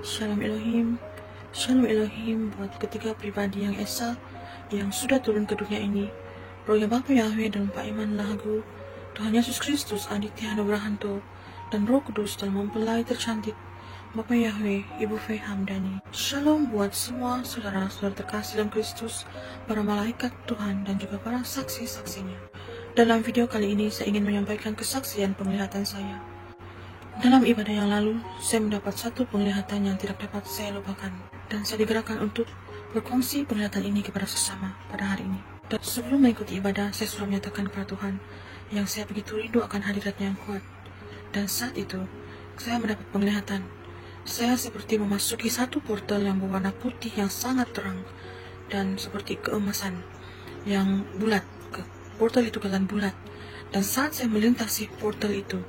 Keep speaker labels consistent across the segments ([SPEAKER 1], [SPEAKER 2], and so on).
[SPEAKER 1] Shalom Elohim, Shalom Elohim buat ketiga pribadi yang esa yang sudah turun ke dunia ini. Roh yang Bapa Yahweh dan Pak Iman Lagu, Tuhan Yesus Kristus Aditya Nugrahanto, dan Roh Kudus dalam mempelai tercantik Bapa Yahweh, Ibu Fei Hamdani. Shalom buat semua saudara-saudara terkasih dalam Kristus, para malaikat Tuhan dan juga para saksi-saksinya. Dalam video kali ini saya ingin menyampaikan kesaksian penglihatan saya. Dalam ibadah yang lalu, saya mendapat satu penglihatan yang tidak dapat saya lupakan, dan saya digerakkan untuk berkongsi penglihatan ini kepada sesama pada hari ini. Dan sebelum mengikuti ibadah, saya sudah menyatakan kepada Tuhan yang saya begitu rindu akan hadiratnya yang kuat. Dan saat itu, saya mendapat penglihatan. Saya seperti memasuki satu portal yang berwarna putih yang sangat terang, dan seperti keemasan yang bulat. Portal itu kelihatan bulat, dan saat saya melintasi portal itu,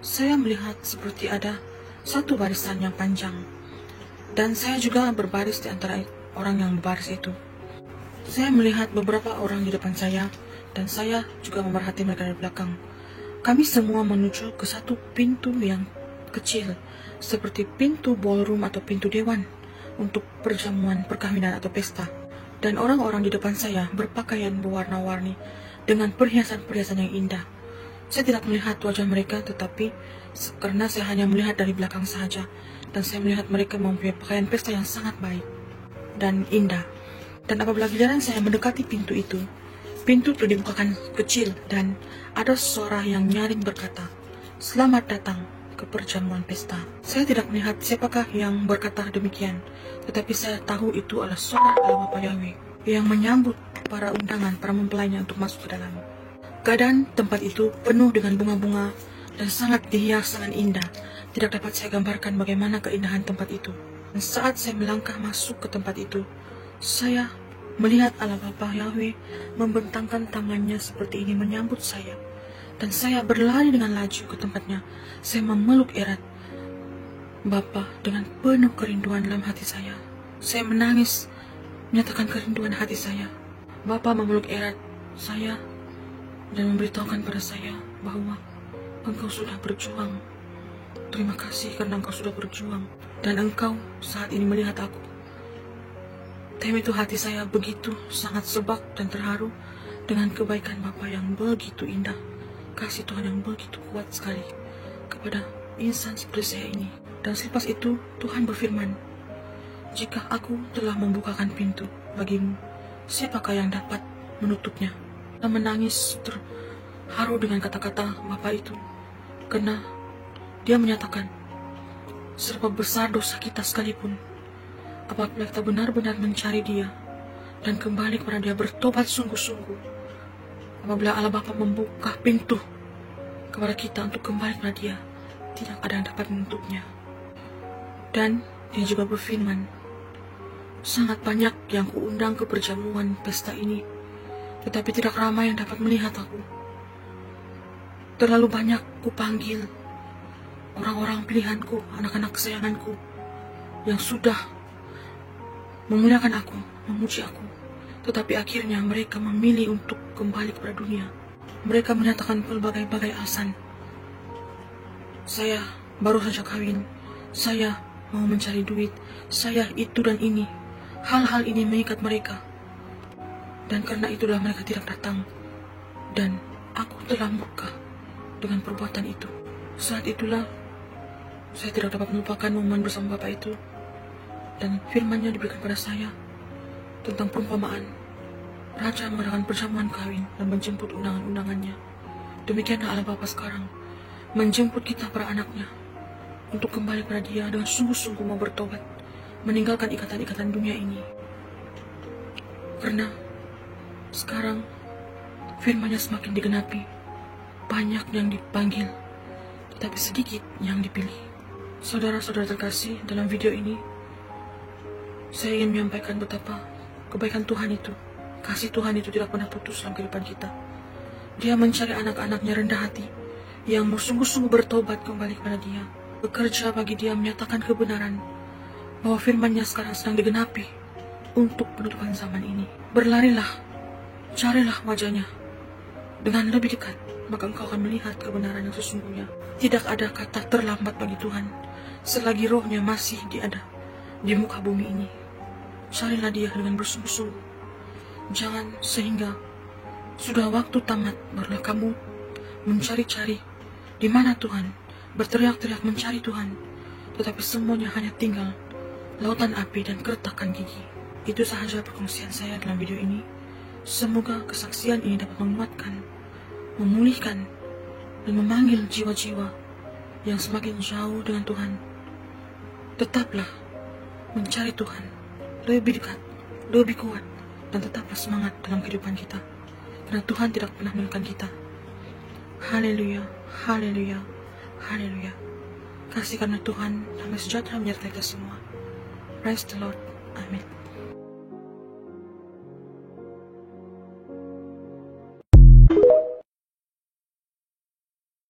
[SPEAKER 1] saya melihat seperti ada satu barisan yang panjang, dan saya juga berbaris di antara orang yang berbaris itu. Saya melihat beberapa orang di depan saya, dan saya juga memerhati mereka dari belakang. Kami semua menuju ke satu pintu yang kecil, seperti pintu ballroom atau pintu dewan untuk perjamuan perkawinan atau pesta. Dan orang-orang di depan saya berpakaian berwarna-warni dengan perhiasan-perhiasan yang indah. Saya tidak melihat wajah mereka, tetapi karena saya hanya melihat dari belakang saja, dan saya melihat mereka mempunyai pakaian pesta yang sangat baik dan indah. Dan apabila giliran saya mendekati pintu itu dibukakan kecil, dan ada suara yang nyaring berkata, "Selamat datang ke perjamuan pesta." Saya tidak melihat siapakah yang berkata demikian, tetapi saya tahu itu adalah suara Allah Bapa Yahweh yang menyambut para undangan, para mempelainya untuk masuk ke dalam. Keadaan tempat itu penuh dengan bunga-bunga dan sangat dihias dengan indah. Tidak dapat saya gambarkan bagaimana keindahan tempat itu. Dan saat saya melangkah masuk ke tempat itu, saya melihat Allah Bapa Yahweh membentangkan tangannya seperti ini menyambut saya. Dan saya berlari dengan laju ke tempatnya. Saya memeluk erat Bapa dengan penuh kerinduan dalam hati saya. Saya menangis, menyatakan kerinduan hati saya. Bapa memeluk erat saya dan memberitahukan pada saya bahwa engkau sudah berjuang. Terima kasih karena engkau sudah berjuang, dan engkau saat ini melihat aku. Time itu hati saya begitu sangat sebak dan terharu dengan kebaikan Bapa yang begitu indah, kasih Tuhan yang begitu kuat sekali kepada insan seperti saya ini. Dan selepas itu Tuhan berfirman, "Jika aku telah membukakan pintu bagimu, siapakah yang dapat menutupnya?" Dan menangis terharu dengan kata-kata Bapa itu, karena dia menyatakan, serba besar dosa kita sekalipun, apabila kita benar-benar mencari dia dan kembali kepada dia, bertobat sungguh-sungguh, apabila Allah Bapa membuka pintu kepada kita untuk kembali kepada dia, tidak ada yang dapat menutupnya. Dan dia juga berfirman, sangat banyak yang kuundang ke perjamuan pesta ini, tetapi tidak ramai yang dapat melihat aku. Terlalu banyak kupanggil orang-orang pilihanku, anak-anak kesayanganku, yang sudah memuliakan aku, memuji aku, tetapi akhirnya mereka memilih untuk kembali kepada dunia. Mereka menyatakan berbagai-bagai alasan. Saya baru saja kawin, saya mau mencari duit, saya itu dan ini. Hal-hal ini mengikat mereka, dan karena itulah mereka tidak datang. Dan aku telah murka dengan perbuatan itu. Saat itulah saya tidak dapat melupakan momen bersama Bapak itu, dan firman-Nya diberikan pada saya tentang perumpamaan Raja mengadakan perjamuan kawin dan menjemput undangan-undangannya. Demikianlah Allah Bapa sekarang menjemput kita para anaknya untuk kembali pada dia dengan sungguh-sungguh mau bertobat, meninggalkan ikatan-ikatan dunia ini. Karena sekarang firman-Nya semakin digenapi, banyak yang dipanggil, tetapi sedikit yang dipilih. Saudara-saudara terkasih, dalam video ini saya ingin menyampaikan betapa kebaikan Tuhan itu, kasih Tuhan itu tidak pernah putus dalam kehidupan kita. Dia mencari anak-anaknya rendah hati yang bersungguh-sungguh bertobat kembali kepada dia, bekerja bagi dia menyatakan kebenaran bahwa firman-Nya sekarang sedang digenapi untuk penutupan zaman ini. Berlarilah, carilah wajah-Nya dengan lebih dekat, maka engkau akan melihat kebenaran yang sesungguhnya. Tidak ada kata terlambat bagi Tuhan selagi rohnya masih ada di muka bumi ini. Carilah Dia dengan bersungguh-sungguh. Jangan sehingga sudah waktu tamat barulah kamu mencari-cari di mana Tuhan, berteriak-teriak mencari Tuhan, tetapi semuanya hanya tinggal lautan api dan keretakan gigi. Itu sahaja perkongsian saya dalam video ini. Semoga kesaksian ini dapat menguatkan, memulihkan, dan memanggil jiwa-jiwa yang semakin jauh dengan Tuhan. Tetaplah mencari Tuhan lebih dekat, lebih kuat, dan tetaplah semangat dalam kehidupan kita, karena Tuhan tidak pernah meninggalkan kita. Haleluya, haleluya, haleluya. Kasih karena Tuhan, damai sejahtera menyertai kita semua. Praise the Lord. Amin.